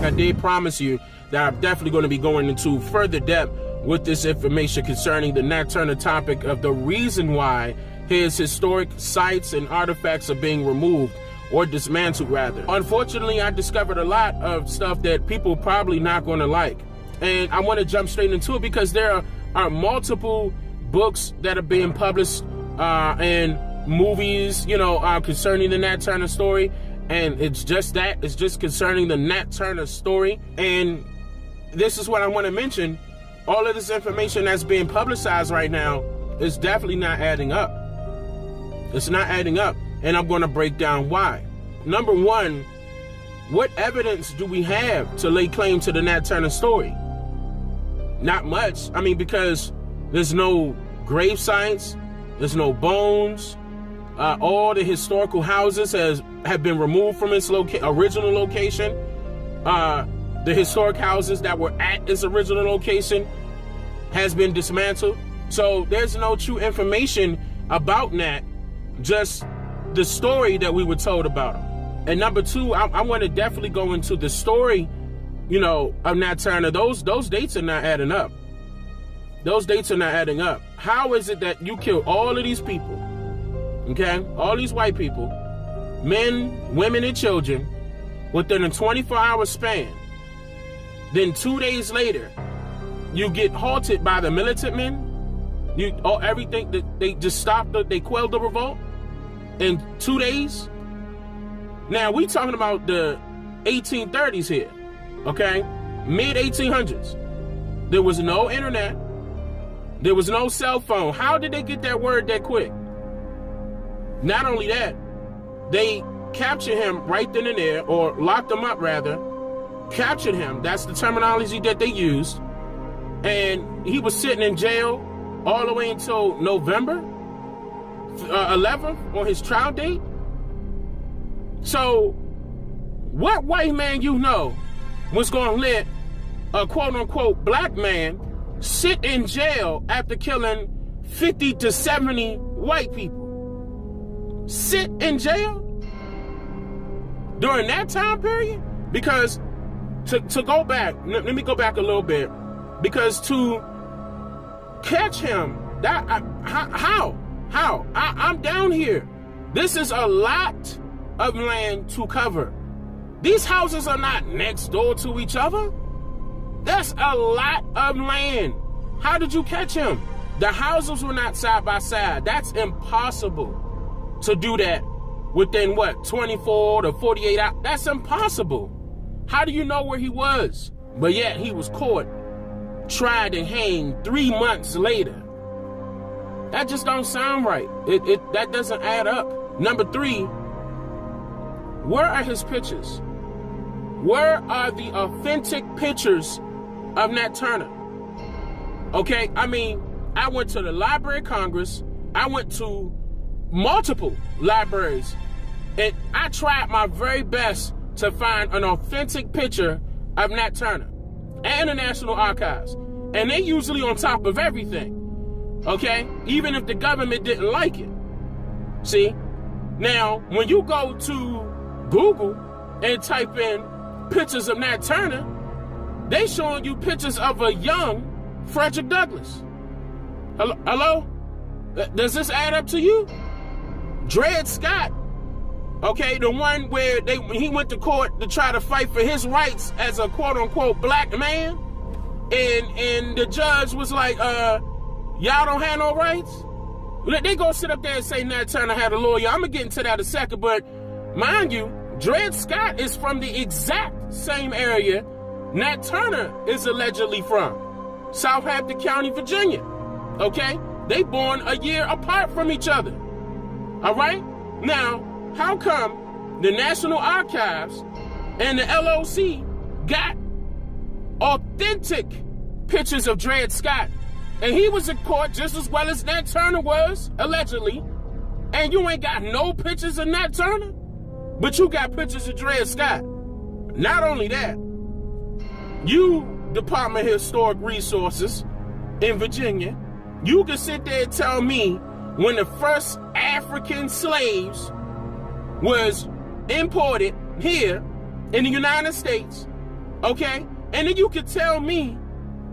I did promise you that I'm definitely going to be going into further depth with this information concerning the Nat Turner topic of the reason why his historic sites and artifacts are being removed or dismantled, rather. Unfortunately, I discovered a lot of stuff that people probably not going to like. And I want to jump straight into it because there are multiple books that are being published and movies, concerning the Nat Turner story. And it's just that. It's just concerning the Nat Turner story. And this is what I want to mention. All of this information that's being publicized right now is definitely not adding up. It's not adding up. And I'm going to break down why. Number one, what evidence do we have to lay claim to the Nat Turner story? Not much. I mean, because there's no grave sites, there's no bones. All the historical houses have been removed from its original location. The historic houses that were at its original location has been dismantled. So there's no true information about Nat, just the story that we were told about him. And number two, I want to definitely go into the story, of Nat Turner. Those dates are not adding up. Those dates are not adding up. How is it that you killed all of these people, okay? All these white people, men, women, and children, within a 24-hour span. Then 2 days later, you get halted by the militant men. Everything that they just stopped, they quelled the revolt in 2 days. Now we talking about the 1830s here, okay? Mid 1800s. There was no internet. There was no cell phone. How did they get that word that quick? Not only that, they captured him right then and there, or locked him up rather. Captured him. That's the terminology that they used. And he was sitting in jail all the way until November 11th on his trial date. So, what white man was going to let a quote-unquote black man sit in jail after killing 50 to 70 white people? Sit in jail during that time period? Because to go back, let me go back a little bit. Because to catch him, how? I'm down here. This is a lot of land to cover. These houses are not next door to each other. That's a lot of land. How did you catch him? The houses were not side by side. That's impossible to do that within 24 to 48 hours. That's impossible. How do you know where he was? But yet he was caught, tried and hanged 3 months later. That just don't sound right. That doesn't add up. Number three, where are his pictures? Where are the authentic pictures of Nat Turner? Okay, I mean, I went to the Library of Congress. I went to multiple libraries, and I tried my very best to find an authentic picture of Nat Turner and the National Archives. And they usually on top of everything, okay? Even if the government didn't like it. See? Now, when you go to Google and type in pictures of Nat Turner, they showing you pictures of a young Frederick Douglass. Hello? Does this add up to you? Dred Scott, okay, the one where he went to court to try to fight for his rights as a quote-unquote black man, and the judge was like, y'all don't have no rights? They go sit up there and say Nat Turner had a lawyer. I'm going to get into that in a second, but mind you, Dred Scott is from the exact same area Nat Turner is allegedly from, Southampton County, Virginia, okay? They born a year apart from each other, all right? Now, how come the National Archives and the LOC got authentic pictures of Dred Scott, and he was in court just as well as Nat Turner was, allegedly, and you ain't got no pictures of Nat Turner, but you got pictures of Dred Scott? Not only that, you, Department of Historic Resources in Virginia, you can sit there and tell me when the first African slaves was imported here in the United States, Okay? And then you could tell me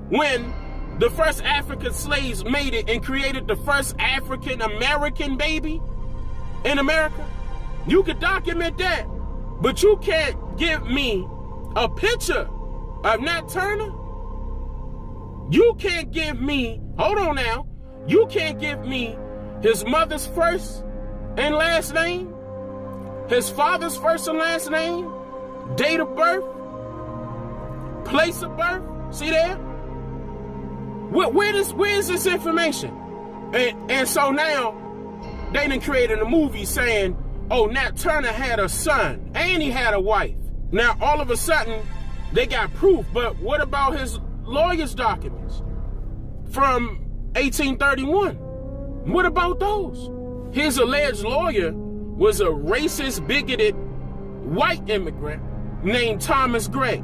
when the first African slaves made it and created the first African American baby in America. You could document that. But you can't give me a picture of Nat Turner. You can't give me, hold on now, you can't give me his mother's first and last name, his father's first and last name, date of birth, place of birth. See there? Where is this information? And so now they done created a movie saying, oh, Nat Turner had a son and he had a wife. Now all of a sudden they got proof, but what about his lawyer's documents from 1831? What about those? His alleged lawyer was a racist, bigoted white immigrant named Thomas Gray,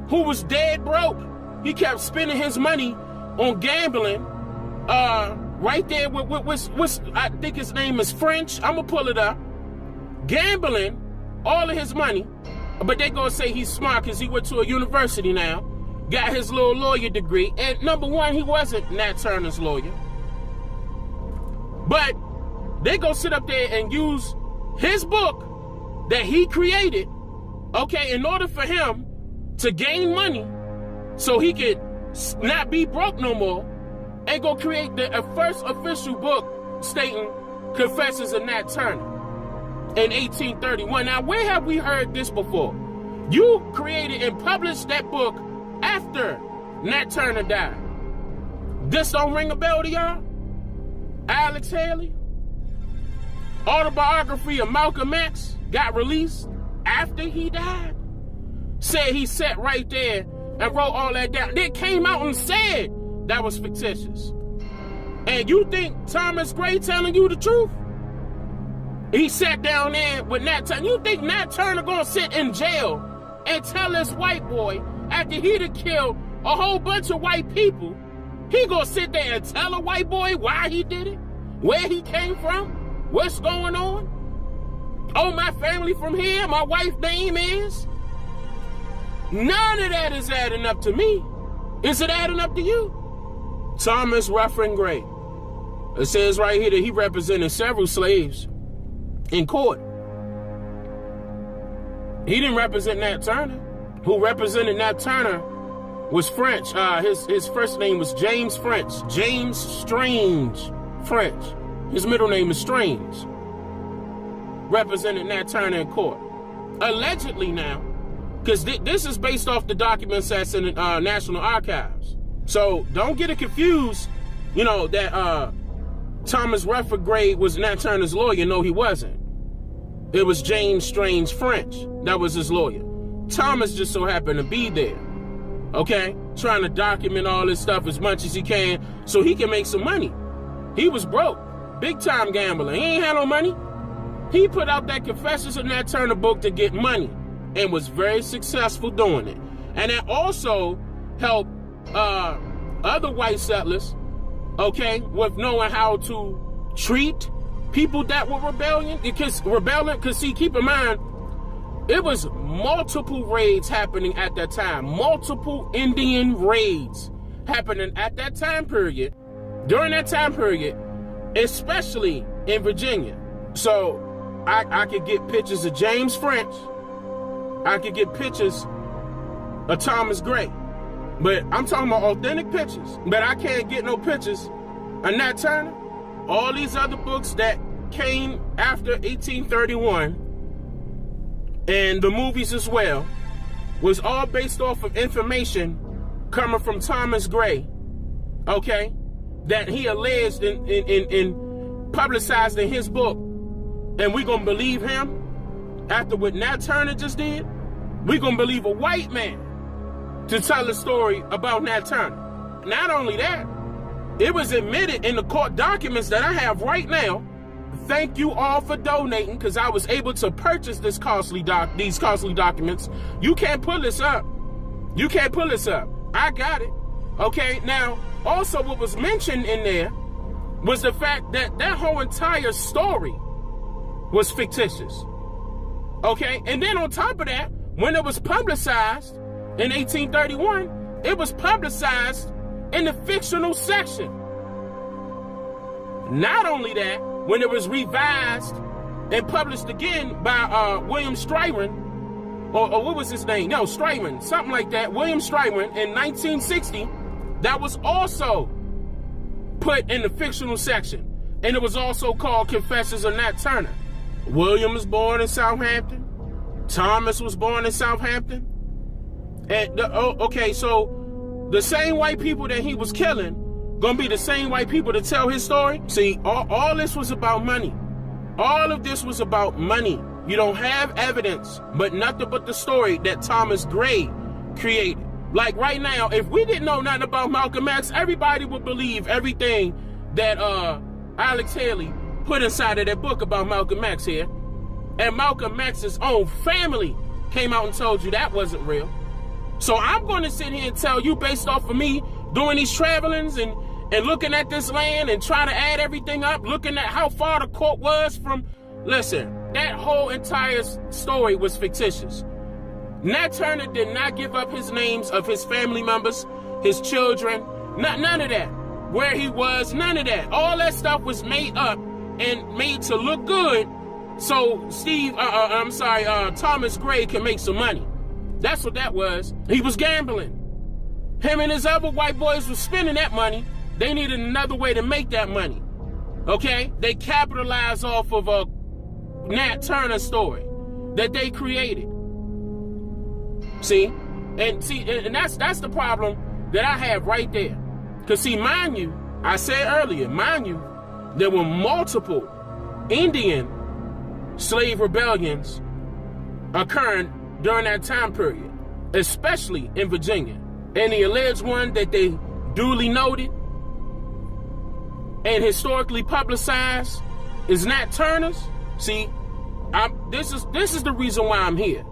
who was dead broke. He kept spending his money on gambling, right there with I think his name is French. I'm gonna pull it up. Gambling all of his money, but they gonna say he's smart because he went to a university now, got his little lawyer degree, and number one, he wasn't Nat Turner's lawyer. But they gonna sit up there and use his book that he created, okay, in order for him to gain money so he could not be broke no more, and go create the first official book stating Confessions of Nat Turner in 1831. Now, where have we heard this before? You created and published that book after Nat Turner died. This don't ring a bell to y'all? Alex Haley? Autobiography of Malcolm X got released after he died. Said he sat right there and wrote all that down. They came out and said that was fictitious. And you think Thomas Gray telling you the truth? He sat down there with Nat Turner. You think Nat Turner gonna sit in jail and tell this white boy after he'd have killed a whole bunch of white people, he gonna sit there and tell a white boy why he did it, where he came from, what's going on? Oh, my family from here, my wife's name is? None of that is adding up to me. Is it adding up to you? Thomas Ruffin Gray. It says right here that he represented several slaves in court. He didn't represent Nat Turner. Who represented Nat Turner was French. His first name was James French. James Strange French. His middle name is Strange. Represented Nat Turner in court. Allegedly now, because this is based off the documents that's in the National Archives. So don't get it confused, you know, that Thomas Ruffin Gray was Nat Turner's lawyer. No, he wasn't. It was James Strange French. That was his lawyer. Thomas just so happened to be there, okay? Trying to document all this stuff as much as he can so he can make some money. He was broke. Big time gambler. He ain't had no money. He put out that Confessions of Nat Turner book to get money and was very successful doing it. And that also helped other white settlers, okay, with knowing how to treat people that were rebellion. Because see, keep in mind, it was multiple raids happening at that time. Multiple Indian raids happening at that time period, during that time period, especially in Virginia. So I could get pictures of James French. I could get pictures of Thomas Gray. But I'm talking about authentic pictures. But I can't get no pictures of Nat Turner. All these other books that came after 1831, and the movies as well, was all based off of information coming from Thomas Gray, okay, that he alleged in publicized in his book. And we gonna believe him after what Nat Turner just did? We gonna believe a white man to tell a story about Nat Turner. Not only that, it was admitted in the court documents that I have right now. Thank you all for donating, because I was able to purchase these costly documents. You can't pull this up. You can't pull this up. I got it. Okay, now, also what was mentioned in there was the fact that that whole entire story was fictitious. Okay, and then on top of that, when it was publicized in 1831, it was publicized in the fictional section. Not only that, when it was revised and published again by William Stryman, or what was his name? No, Stryman, something like that. William Stryman in 1960, that was also put in the fictional section. And it was also called Confessions of Nat Turner. William was born in Southampton. Thomas was born in Southampton. And okay, so the same white people that he was killing gonna be the same white people to tell his story? See, all this was about money. All of this was about money. You don't have evidence, but nothing but the story that Thomas Gray created. Like right now, if we didn't know nothing about Malcolm X, everybody would believe everything that Alex Haley put inside of that book about Malcolm X here. And Malcolm X's own family came out and told you that wasn't real. So I'm going to sit here and tell you, based off of me doing these travelings and looking at this land and trying to add everything up, looking at how far the court was from, listen, that whole entire story was fictitious. Nat Turner did not give up his names of his family members, his children, none of that. Where he was, none of that. All that stuff was made up and made to look good so Thomas Gray can make some money. That's what that was. He was gambling. Him and his other white boys were spending that money. They needed another way to make that money. Okay? They capitalized off of a Nat Turner story that they created. See? And that's the problem that I have right there. Because see, mind you, I said earlier, there were multiple Indian slave rebellions occurring during that time period, especially in Virginia. And the alleged one that they duly noted and historically publicized is Nat Turner's. See, this is the reason why I'm here.